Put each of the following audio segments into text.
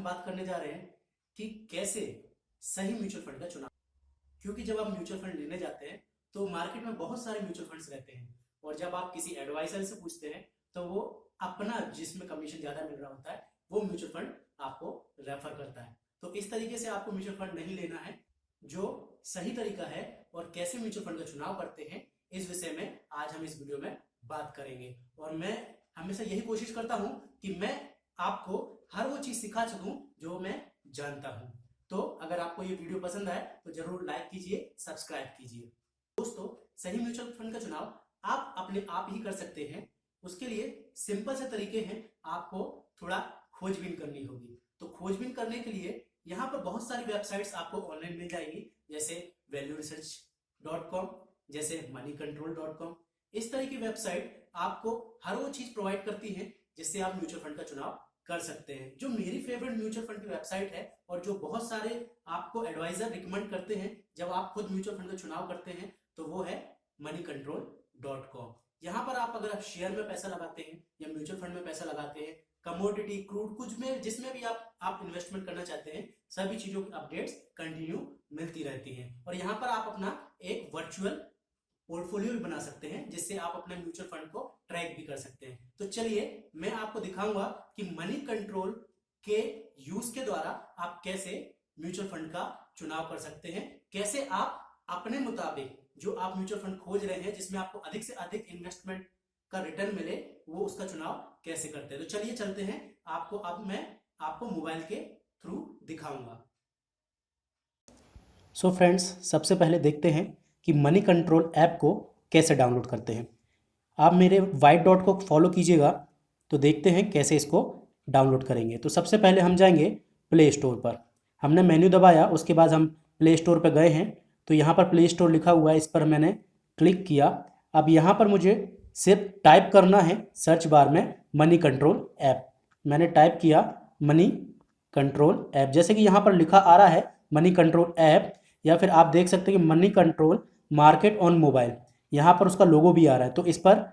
बात करने जा रहे हैं कि कैसे सही म्यूचुअल फंड का चुनाव। क्योंकि जब आप म्यूचुअल फंड लेने जाते हैं तो मार्केट में बहुत सारे म्यूचुअल फंड्स रहते हैं, और जब आप किसी एडवाइजर से पूछते हैं तो वो अपना जिसमें कमीशन ज्यादा मिल रहा होता है वो म्यूचुअल फंड आपको रेफर करता है। तो इस तरीके से आपको म्यूचुअल फंड नहीं लेना है। जो सही तरीका है और कैसे म्यूचुअल फंड का चुनाव करते हैं, इस विषय में आज हम इस वीडियो में बात करेंगे। और मैं हमेशा यही कोशिश करता हूं कि मैं आपको हर वो चीज सिखा सकूं जो मैं जानता हूं। तो अगर आपको ये वीडियो पसंद आए तो जरूर लाइक कीजिए, सब्सक्राइब कीजिए। दोस्तों, सही म्यूचुअल फंड का चुनाव आप अपने आप ही कर सकते हैं। उसके लिए सिंपल से तरीके हैं, आपको थोड़ा खोजबीन करनी होगी। तो खोजबीन करने के लिए यहाँ पर बहुत सारी वेबसाइट्स आपको ऑनलाइन मिल जाएंगी, जैसे valueresearch.com, जैसे moneycontrol.com। इस तरह की वेबसाइट आपको हर वो चीज प्रोवाइड करती है जिससे आप म्यूचुअल फंड का चुनाव कर सकते हैं। जो मेरी फेवरेट म्यूचुअल फंड की वेबसाइट है और जो बहुत सारे आपको एडवाइजर रिकमेंड करते हैं जब आप खुद म्यूचुअल फंड का चुनाव करते हैं, तो वो है moneycontrol.com। यहाँ पर अगर आप शेयर में पैसा लगाते हैं या म्यूचुअल फंड में पैसा लगाते हैं, कमोडिटी, क्रूड, कुछ में जिसमें भी आप इन्वेस्टमेंट करना चाहते हैं, सभी चीजों की अपडेट्स कंटिन्यू मिलती रहती हैं। और यहाँ पर आप अपना एक वर्चुअल पोर्टफोलियो भी बना सकते हैं जिससे आप अपने म्यूचुअल फंड को ट्रैक भी कर सकते हैं। तो चलिए मैं आपको दिखाऊंगा कि मनी कंट्रोल के यूज के द्वारा आप कैसे म्यूचुअल फंड का चुनाव कर सकते हैं, कैसे आप अपने मुताबिक जो आप म्यूचुअल फंड खोज रहे हैं जिसमें आपको अधिक से अधिक इन्वेस्टमेंट का रिटर्न मिले, वो उसका चुनाव कैसे करते हैं। तो चलिए चलते हैं, अब मैं आपको मोबाइल के थ्रू दिखाऊंगा। सो फ्रेंड्स, सबसे पहले देखते हैं कि मनी कंट्रोल ऐप को कैसे डाउनलोड करते हैं। आप मेरे वाइट डॉट को फॉलो कीजिएगा तो देखते हैं कैसे इसको डाउनलोड करेंगे। तो सबसे पहले हम जाएंगे प्ले स्टोर पर। हमने मेन्यू दबाया, उसके बाद हम प्ले स्टोर पर गए हैं। तो यहाँ पर प्ले स्टोर लिखा हुआ है, इस पर मैंने क्लिक किया। अब यहाँ पर मुझे सिर्फ टाइप करना है सर्च बार में मनी कंट्रोल ऐप। मैंने टाइप किया मनी कंट्रोल ऐप। जैसे कि यहाँ पर लिखा आ रहा है मनी कंट्रोल ऐप, या फिर आप देख सकते हैं कि money control market on mobile, यहाँ पर उसका लोगो भी आ रहा है। तो इस पर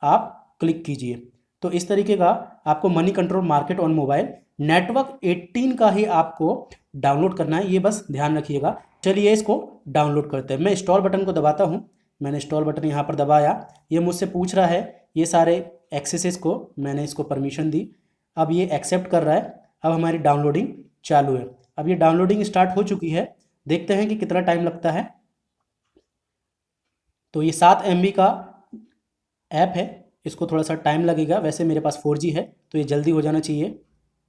आप क्लिक कीजिए। तो इस तरीके का आपको money control market on mobile network 18 का ही आपको डाउनलोड करना है, ये बस ध्यान रखिएगा। चलिए इसको डाउनलोड करते हैं। मैं इंस्टॉल बटन को दबाता हूँ। मैंने इंस्टॉल बटन यहाँ पर दबाया। ये मुझसे पूछ रहा है ये सारे एक्सेसेस को, मैंने इसको परमिशन दी। अब ये एक्सेप्ट कर रहा है। अब हमारी डाउनलोडिंग चालू है। अब ये डाउनलोडिंग स्टार्ट हो चुकी है। देखते हैं कि कितना टाइम लगता है। तो ये 7 MB का ऐप है, इसको थोड़ा सा टाइम लगेगा। वैसे मेरे पास 4G है तो ये जल्दी हो जाना चाहिए।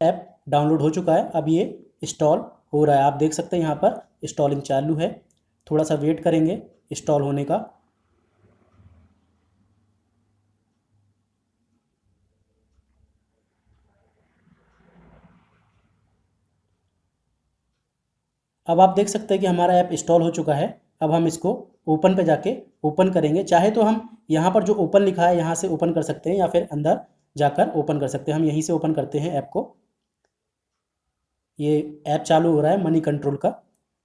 ऐप डाउनलोड हो चुका है, अब ये इंस्टॉल हो रहा है। आप देख सकते हैं यहाँ पर इंस्टॉलिंग चालू है। थोड़ा सा वेट करेंगे इंस्टॉल होने का। अब आप देख सकते हैं कि हमारा ऐप इंस्टॉल हो चुका है। अब हम इसको ओपन पे जाके ओपन करेंगे। चाहे तो हम यहाँ पर जो ओपन लिखा है यहाँ से ओपन कर सकते हैं, या फिर अंदर जाकर ओपन कर सकते हैं। हम यहीं से ओपन करते हैं ऐप को। ये ऐप चालू हो रहा है मनी कंट्रोल का।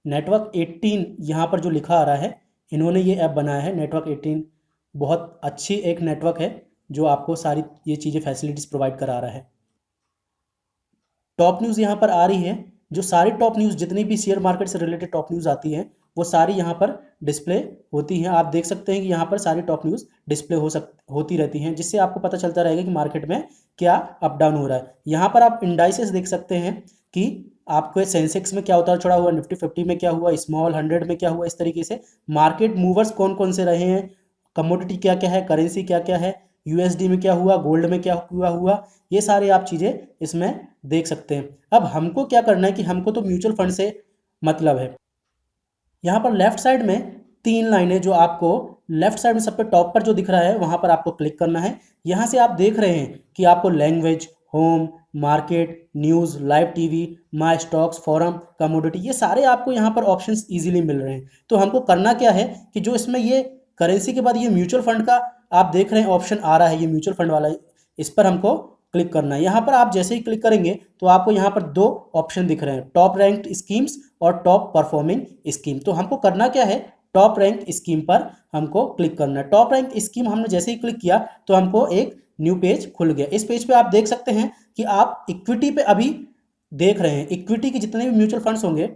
नेटवर्क 18 यहाँ पर जो लिखा आ रहा है, इन्होंने ये ऐप बनाया है। नेटवर्क 18 बहुत अच्छी एक नेटवर्क है जो आपको सारी ये चीज़ें फैसिलिटीज़ प्रोवाइड करा रहा है। टॉप न्यूज़ यहाँ पर आ रही है। जो सारी टॉप न्यूज़, जितनी भी शेयर मार्केट से रिलेटेड टॉप न्यूज़ आती हैं, वो सारी यहाँ पर डिस्प्ले होती हैं। आप देख सकते हैं कि यहाँ पर सारी टॉप न्यूज़ डिस्प्ले होती रहती हैं, जिससे आपको पता चलता रहेगा कि मार्केट में क्या अप डाउन हो रहा है। यहाँ पर आप इंडाइसेस देख सकते हैं कि आपको सेंसेक्स में क्या उतार चढ़ाव हुआ, निफ्टी 50 में क्या हुआ, स्मॉल 100 में क्या हुआ। इस तरीके से मार्केट मूवर्स कौन कौन से रहे हैं, कमोडिटी क्या क्या है, करेंसी क्या क्या है, USD में क्या हुआ, गोल्ड में क्या हुआ, ये सारे आप चीज़ें इसमें देख सकते हैं। अब हमको क्या करना है कि हमको तो म्यूचुअल फंड से मतलब है। यहाँ पर लेफ्ट साइड में 3 लाइनें, जो आपको लेफ्ट साइड में सब पे टॉप पर जो दिख रहा है वहाँ पर आपको क्लिक करना है। यहाँ से आप देख रहे हैं कि आपको language, home, market, news, live TV, my stocks, forum, commodity, ये सारे आपको यहाँ पर ऑप्शंस इजीली मिल रहे हैं। तो हमको करना क्या है कि जो इसमें ये करेंसी के बाद ये म्यूचुअल फंड का आप देख रहे हैं ऑप्शन आ रहा है, ये म्यूचुअल फंड वाला, इस पर हमको क्लिक करना है। यहाँ पर आप जैसे ही क्लिक करेंगे तो आपको यहाँ पर 2 ऑप्शन दिख रहे हैं, टॉप रैंक्ड स्कीम्स और टॉप परफॉर्मिंग स्कीम। तो हमको करना क्या है, टॉप रैंक स्कीम पर हमको क्लिक करना है। टॉप रैंक स्कीम हमने जैसे ही क्लिक किया तो हमको एक न्यू पेज खुल गया। इस पेज पे आप देख सकते हैं कि आप इक्विटी पे अभी देख रहे हैं, इक्विटी के जितने भी म्यूचुअल फंड्स होंगे,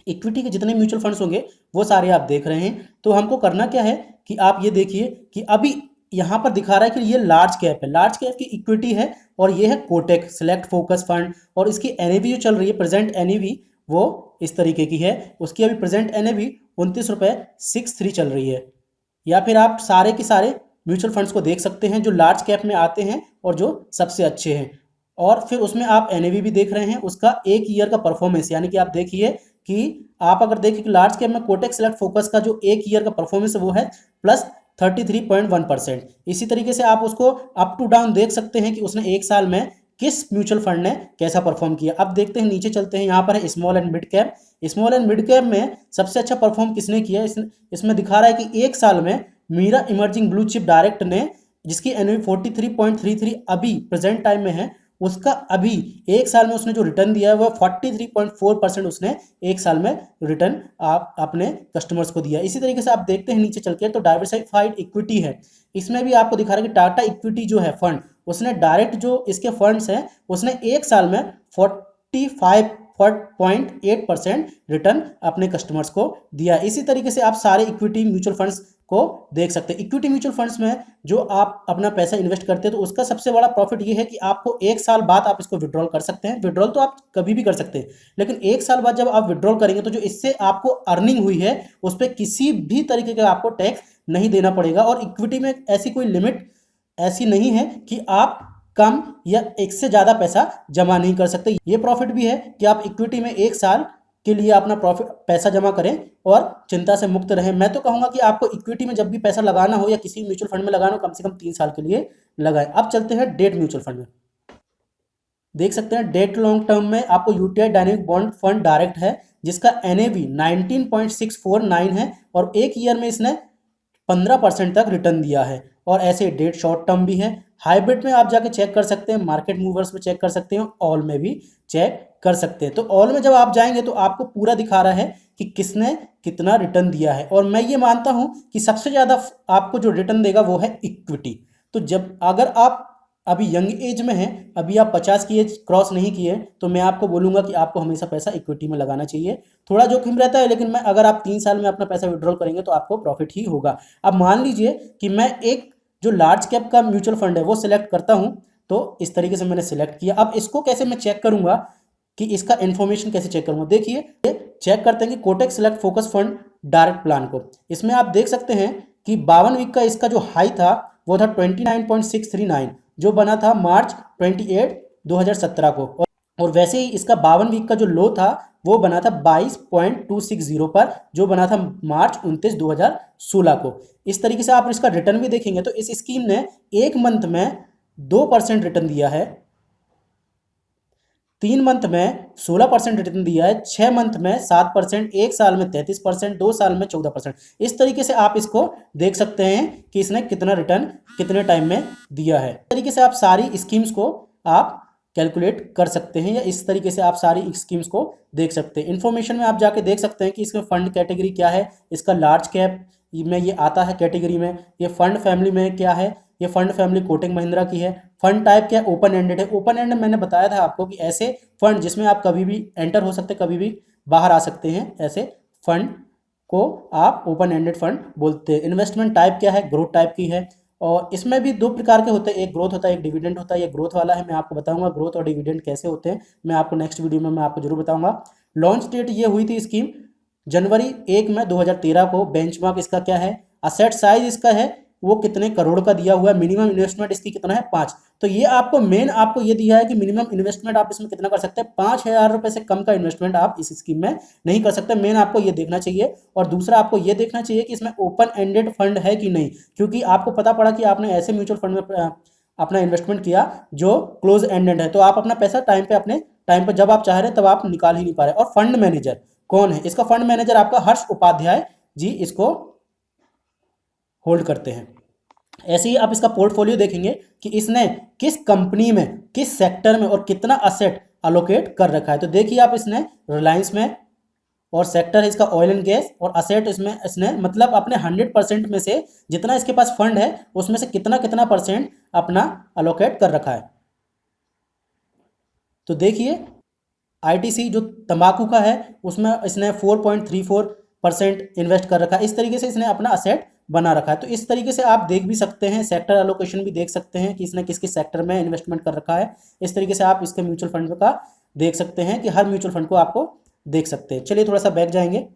इक्विटी के जितने म्यूचुअल फंड्स होंगे वो सारे आप देख रहे हैं। तो हमको करना क्या है कि आप ये देखिए कि अभी यहाँ पर दिखा रहा है कि ये लार्ज कैप है, लार्ज कैप की इक्विटी है और ये है कोटेक सेलेक्ट फोकस फंड, और इसकी एनएवी जो चल रही है, प्रेजेंट एनएवी वो इस तरीके की है। उसकी अभी प्रेजेंट एनएवी 29.63 चल रही है। या फिर आप सारे के सारे म्यूचुअल फंड्स को देख सकते हैं जो लार्ज कैप में आते हैं और जो सबसे अच्छे हैं, और फिर उसमें आप एनएवी भी देख रहे हैं, उसका एक ईयर का परफॉर्मेंस, यानी कि आप देखिए कि आप अगर देखिए कि लार्ज कैप में कोटेक सेलेक्ट फोकस का जो एक ईयर का परफॉर्मेंस है वो है +33.1%। इसी तरीके से आप उसको अप टू डाउन देख सकते हैं कि उसने एक साल में किस म्यूचुअल फंड ने कैसा परफॉर्म किया। अब देखते हैं, नीचे चलते हैं, यहाँ पर है small and mid cap. Small and mid cap में सबसे अच्छा परफॉर्म किसने किया, इसमें दिखा रहा है कि एक साल में Mirae emerging blue chip direct ने, जिसकी एनएवी 43.33 अभी प्रेजेंट टाइम में है, उसका अभी एक साल में उसने जो रिटर्न दिया है वह 43.4% उसने एक साल में रिटर्न आप अपने कस्टमर्स को दिया। इसी तरीके से आप देखते हैं नीचे चल के, तो डाइवर्सिफाइड इक्विटी है, इसमें भी आपको दिखा रहा है कि टाटा इक्विटी जो है फंड, उसने डायरेक्ट जो इसके फंड्स हैं उसने एक साल में 45.8% रिटर्न अपने कस्टमर्स को दिया। इसी तरीके से आप सारे इक्विटी म्यूचुअल फंड्स को देख सकते हैं। इक्विटी म्यूचुअल फंड्स में जो आप अपना पैसा इन्वेस्ट करते हैं तो उसका सबसे बड़ा प्रॉफिट ये है कि आपको एक साल बाद आप इसको विड्रॉल कर सकते हैं। विड्रॉल तो आप कभी भी कर सकते हैं, लेकिन एक साल बाद जब आप विड्रॉल करेंगे तो जो इससे आपको अर्निंग हुई है उस पर किसी भी तरीके का आपको टैक्स नहीं देना पड़ेगा। और इक्विटी में ऐसी कोई लिमिट ऐसी नहीं है कि आप कम या एक से ज़्यादा पैसा जमा नहीं कर सकते। ये प्रॉफिट भी है कि आप इक्विटी में एक साल के लिए अपना प्रॉफिट पैसा जमा करें और चिंता से मुक्त रहें। मैं तो कहूँगा कि आपको इक्विटी में जब भी पैसा लगाना हो या किसी म्यूचुअल फंड में लगाना हो, कम से कम 3 साल के लिए लगाएं। अब चलते हैं डेट म्यूचुअल फंड में। देख सकते हैं डेट लॉन्ग टर्म में आपको UTI dynamic bond fund direct है, जिसका एनएवी 19.649 है और एक ईयर में इसने 15% तक रिटर्न दिया है। और ऐसे डेट शॉर्ट टर्म भी है। हाइब्रिड में आप जाके चेक कर सकते हैं, मार्केट मूवर्स में चेक कर सकते हैं, ऑल में भी चेक कर सकते हैं। तो ऑल में जब आप जाएंगे तो आपको पूरा दिखा रहा है कि किसने कितना रिटर्न दिया है। और मैं ये मानता हूं कि सबसे ज़्यादा आपको जो रिटर्न देगा वो है इक्विटी। तो जब अगर आप अभी यंग एज में हैं, अभी आप 50 की एज क्रॉस नहीं किए, तो मैं आपको बोलूँगा कि आपको हमेशा पैसा इक्विटी में लगाना चाहिए। थोड़ा जोखिम रहता है, लेकिन मैं अगर आप 3 साल में अपना पैसा विड्रॉल करेंगे तो आपको प्रॉफिट ही होगा। अब मान लीजिए कि मैं एक जो लार्ज कैप का म्यूचुअल फंड है वो सिलेक्ट करता हूँ, तो इस तरीके से मैंने सिलेक्ट किया। अब इसको कैसे मैं चेक करूँगा कि इसका इन्फॉर्मेशन कैसे चेक करूँगा, देखिए चेक करते हैं कि Kotak select focus fund direct plan को। इसमें आप देख सकते हैं कि 52 वीक का इसका जो हाई था वो था 29.639, जो बना था मार्च 28 2017 को। और वैसे ही इसका 52 वीक का जो लो था वो बना था 22.260 पर, जो बना था मार्च 29 2016 को। इस तरीके से आप इसका रिटर्न भी देखेंगे तो इस स्कीम ने एक मंथ में 2% रिटर्न दिया है, 3 मंथ में 16% रिटर्न दिया है, 6 मंथ में 7%, एक साल में 33%, 2 साल में 14%। इस तरीके से आप इसको देख सकते हैं कि इसने कितना रिटर्न कितने टाइम में दिया है। इस तरीके से आप सारी स्कीम्स को आप कैलकुलेट कर सकते हैं, या इस तरीके से आप सारी स्कीम्स को देख सकते हैं। इन्फॉर्मेशन में आप जाके देख सकते हैं कि इसमें फंड कैटेगरी क्या है, इसका लार्ज कैप में ये आता है कैटेगरी में, ये फंड फैमिली में क्या है, ये फंड फैमिली कोटक महिंद्रा की है। फंड टाइप क्या है, ओपन एंडेड है। ओपन एंड मैंने बताया था आपको कि ऐसे फंड जिसमें आप कभी भी एंटर हो सकते हैं, कभी भी बाहर आ सकते हैं, ऐसे फंड को आप ओपन एंडेड फंड बोलते हैं। इन्वेस्टमेंट टाइप क्या है, ग्रोथ टाइप की है। और इसमें भी 2 प्रकार के होते हैं, एक ग्रोथ होता है, एक डिविडेंड होता है। ये ग्रोथ वाला है, मैं आपको बताऊंगा ग्रोथ और डिविडेंड कैसे होते हैं, मैं आपको नेक्स्ट वीडियो में मैं आपको जरूर बताऊंगा। लॉन्च डेट ये हुई थी स्कीम जनवरी 1 में 2013 को। बेंचमार्क इसका क्या है, असेट साइज इसका है वो कितने करोड़ का दिया हुआ है, मिनिमम इन्वेस्टमेंट इसकी कितना है 5। तो ये आपको मेन आपको ये दिया है कि मिनिमम इन्वेस्टमेंट आप इसमें कितना कर सकते हैं, 5,000 रुपये से कम का इन्वेस्टमेंट आप इस स्कीम में नहीं कर सकते। मेन आपको ये देखना चाहिए। और दूसरा आपको ये देखना चाहिए कि इसमें ओपन एंडेड फंड है कि नहीं, क्योंकि आपको पता पड़ा कि आपने ऐसे म्यूचुअल फंड में अपना इन्वेस्टमेंट किया जो क्लोज एंडेड है, तो आप अपना पैसा टाइम पे अपने टाइम पे जब आप चाह रहे हैं तब आप निकाल ही नहीं पा रहे। और फंड मैनेजर कौन है, इसका फंड मैनेजर आपका हर्ष उपाध्याय जी इसको होल्ड करते हैं। ऐसे ही आप इसका पोर्टफोलियो देखेंगे कि इसने किस कंपनी में, किस सेक्टर में और कितना असेट अलोकेट कर रखा है। तो देखिए आप, इसने रिलायंस में, और सेक्टर है इसका ऑयल एंड गैस, और असेट इसमें इसने मतलब अपने 100% में से जितना इसके पास फंड है उसमें से कितना कितना परसेंट अपना अलोकेट कर रखा है। तो देखिए ITC जो तंबाकू का है उसमें इसने 4.34% इन्वेस्ट कर रखा है। इस तरीके से इसने अपना असेट बना रखा है। तो इस तरीके से आप देख भी सकते हैं, सेक्टर एलोकेशन भी देख सकते हैं कि इसने किस किस सेक्टर में इन्वेस्टमेंट कर रखा है। इस तरीके से आप इसके म्यूचुअल फंड का देख सकते हैं कि हर म्यूचुअल फंड को आपको देख सकते हैं। चलिए थोड़ा सा बैक जाएंगे।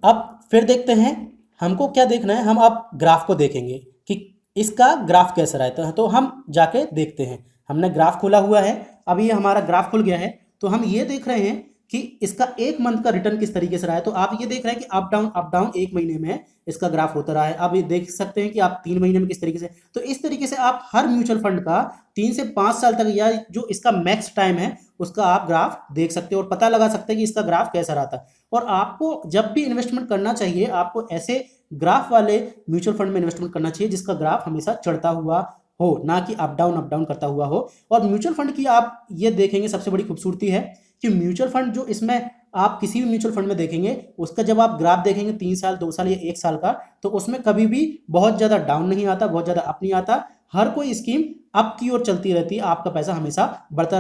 अब फिर देखते हैं हमको क्या देखना है। हम अब ग्राफ को देखेंगे कि इसका ग्राफ कैसा रहता है। तो हम जाके देखते हैं। हमने ग्राफ खोला हुआ है, अब ये हमारा ग्राफ खुल गया है। तो हम ये देख रहे हैं कि इसका एक मंथ का रिटर्न किस तरीके से रहा है। तो आप ये देख रहे हैं कि अप डाउन एक महीने में इसका ग्राफ होता रहा है। आप ये देख सकते हैं कि आप 3 महीने में किस तरीके से। तो इस तरीके से आप हर म्यूचुअल फंड का 3 से 5 साल तक या जो इसका मैक्स टाइम है उसका आप ग्राफ देख सकते हो और पता लगा सकते हैं कि इसका ग्राफ कैसा रहा था। और आपको जब भी इन्वेस्टमेंट करना चाहिए आपको ऐसे ग्राफ वाले म्यूचुअल फंड में इन्वेस्टमेंट करना चाहिए जिसका ग्राफ हमेशा चढ़ता हुआ हो, ना कि अप डाउन करता हुआ हो। और म्यूचुअल फंड की आप ये देखेंगे सबसे बड़ी खूबसूरती है कि म्यूचुअल फंड जो इसमें आप किसी भी म्यूचुअल फंड में देखेंगे उसका जब आप ग्राफ देखेंगे 3 साल 2 साल या 1 साल का, तो उसमें कभी भी बहुत ज़्यादा डाउन नहीं आता, बहुत ज़्यादा अप नहीं आता। हर कोई स्कीम अप की ओर चलती रहती है, आपका पैसा हमेशा बढ़ता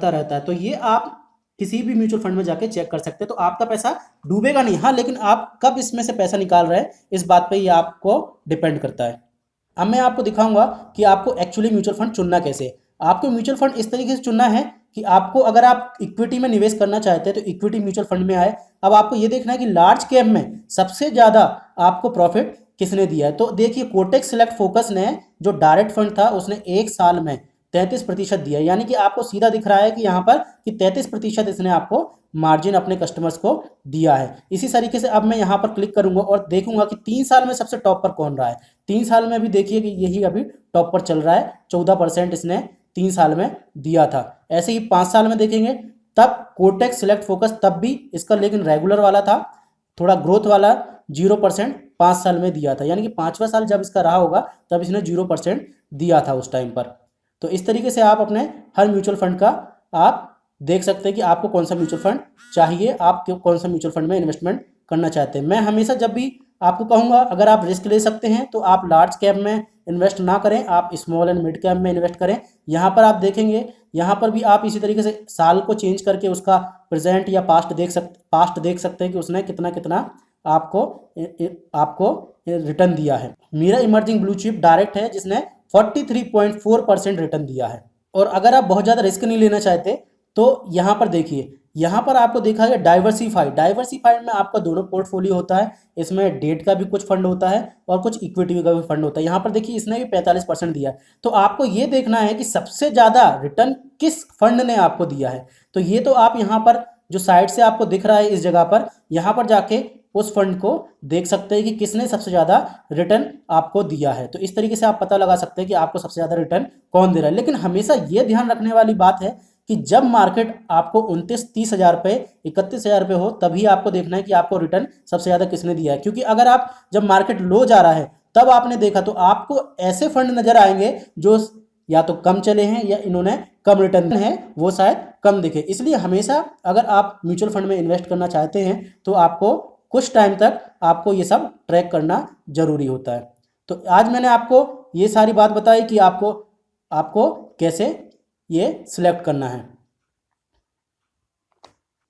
रहता है। तो ये आप किसी भी म्यूचुअल फंड में जाके चेक कर सकते हैं। तो आपका पैसा डूबेगा नहीं, हाँ, लेकिन आप कब इसमें से पैसा निकाल रहे हैं इस बात पे ये आपको डिपेंड करता है। अब मैं आपको दिखाऊंगा कि आपको एक्चुअली म्यूचुअल फंड चुनना कैसे है। आपको म्यूचुअल फंड इस तरीके से चुनना है कि आपको अगर आप इक्विटी में निवेश करना चाहते हैं तो इक्विटी म्यूचुअल फंड में आए। अब आपको ये देखना है कि लार्ज कैप में सबसे ज़्यादा आपको प्रॉफिट किसने दिया है। तो देखिए कोटेक सिलेक्ट फोकस ने जो डायरेक्ट फंड था उसने 1 साल में 33% दिया, यानी कि आपको सीधा दिख रहा है कि यहाँ पर कि 33% इसने आपको मार्जिन अपने कस्टमर्स को दिया है। इसी तरीके से अब मैं यहाँ पर क्लिक करूंगा और देखूंगा कि 3 साल में सबसे टॉप पर कौन रहा है। 3 साल में भी देखिए कि यही अभी टॉप पर चल रहा है, 14% इसने 3 साल में दिया था। ऐसे ही 5 साल में देखेंगे तब कोटेक सिलेक्ट फोकस तब भी इसका लेकिन रेगुलर वाला था, थोड़ा ग्रोथ वाला 0% 5 साल में दिया था, यानी कि 5वां साल जब इसका रहा होगा तब इसने 0% दिया था उस टाइम पर। तो इस तरीके से आप अपने हर म्यूचुअल फंड का आप देख सकते हैं कि आपको कौन सा म्यूचुअल फंड चाहिए, आप कौन सा म्यूचुअल फंड में इन्वेस्टमेंट करना चाहते हैं। मैं हमेशा जब भी आपको कहूँगा अगर आप रिस्क ले सकते हैं तो आप लार्ज कैप में इन्वेस्ट ना करें, आप स्मॉल एंड मिड कैप में इन्वेस्ट करें। यहाँ पर आप देखेंगे, यहाँ पर भी आप इसी तरीके से साल को चेंज करके उसका प्रेजेंट या पास्ट देख सकते हैं कि उसने कितना कितना आपको रिटर्न दिया है। मेरा इमर्जिंग ब्लू चिप डायरेक्ट है जिसने 43.4% रिटर्न दिया है। और अगर आप बहुत ज़्यादा रिस्क नहीं लेना चाहते तो यहाँ पर देखिए, यहाँ पर आपको देखा गया डाइवर्सिफाइड में आपका दोनों पोर्टफोलियो होता है। इसमें डेट का भी कुछ फंड होता है और कुछ इक्विटी का भी फंड होता है। यहाँ पर देखिए इसने भी 45% दिया है। तो आपको ये देखना है कि सबसे ज़्यादा रिटर्न किस फंड ने आपको दिया है। तो ये तो आप यहाँ पर जो साइड से आपको दिख रहा है इस जगह पर, यहाँ पर जाके उस फंड को देख सकते हैं कि किसने सबसे ज़्यादा रिटर्न आपको दिया है। तो इस तरीके से आप पता लगा सकते हैं कि आपको सबसे ज़्यादा रिटर्न कौन दे रहा है। लेकिन हमेशा ये ध्यान रखने वाली बात है कि जब मार्केट आपको 29-30 हज़ार रुपये 31 हज़ार रुपये हो तभी आपको देखना है कि आपको रिटर्न सबसे ज़्यादा किसने दिया है। क्योंकि अगर आप जब मार्केट लो जा रहा है तब आपने देखा तो आपको ऐसे फंड नजर आएंगे जो या तो कम चले हैं या इन्होंने कम रिटर्न है वो शायद कम दिखे। इसलिए हमेशा अगर आप म्यूचुअल फंड में इन्वेस्ट करना चाहते हैं तो आपको कुछ टाइम तक आपको ये सब ट्रैक करना जरूरी होता है। तो आज मैंने आपको ये सारी बात बताई कि आपको कैसे ये सिलेक्ट करना है।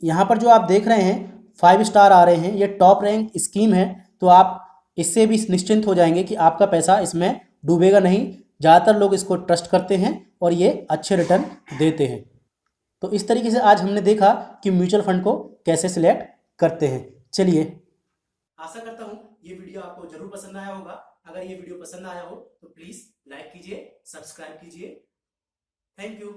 यहाँ पर जो आप देख रहे हैं 5 स्टार आ रहे हैं, ये टॉप रैंक स्कीम है। तो आप इससे भी निश्चिंत हो जाएंगे कि आपका पैसा इसमें डूबेगा नहीं। ज़्यादातर लोग इसको ट्रस्ट करते हैं और ये अच्छे रिटर्न देते हैं। तो इस तरीके से आज हमने देखा कि म्यूचुअल फंड को कैसे सिलेक्ट करते हैं। चलिए, आशा करता हूँ ये वीडियो आपको जरूर पसंद आया होगा। अगर ये वीडियो पसंद आया हो तो प्लीज़ लाइक कीजिए, सब्सक्राइब कीजिए। Thank you.